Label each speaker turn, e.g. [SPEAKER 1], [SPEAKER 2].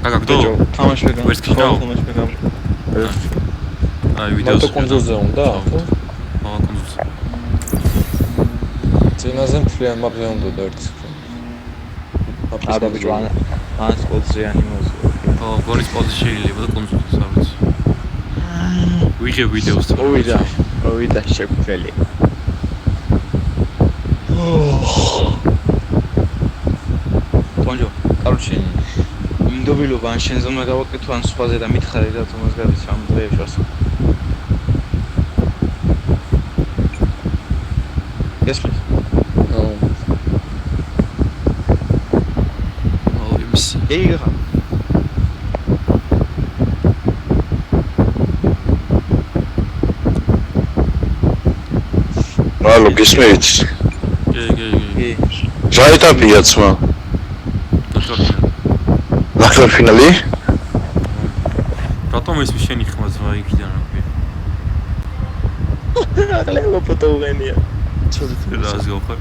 [SPEAKER 1] Как кто?
[SPEAKER 2] თამაში ვეგან.
[SPEAKER 1] ვერც კიდევ?
[SPEAKER 2] თამაში ვეგან.
[SPEAKER 1] აი ვიდეოს.
[SPEAKER 3] მარტო კონძოლზე უნდა, ხო?
[SPEAKER 1] კონძოლზე.
[SPEAKER 3] წინაზე მთლიან მაპზე უნდა დაერთს.
[SPEAKER 4] არა ბიჭო, ანს პოზიციანი მოზო.
[SPEAKER 1] გოლის პოზიცია შეიძლება და კონძოლზე საბიც. ვიღე ვიდეოს.
[SPEAKER 4] Ოვიდა შეგველი. Კონჯო, короче, ინდობილობა ან შენზე უნდა გავაკეთო ან სხვაზე და მითხარი და თომას გადის ამ დღეებში ასე. გესმის?
[SPEAKER 1] იმის.
[SPEAKER 4] ეიგა.
[SPEAKER 5] Алло, გისმით?
[SPEAKER 1] კი.
[SPEAKER 5] რა ეტაპია ძმა? ნახევარ ფინალი?
[SPEAKER 1] რატომ ეს შენი ხმა ძმა იქიდან აკვი?
[SPEAKER 4] რა ლევო ფოტოღენია.
[SPEAKER 1] რას გავხარ?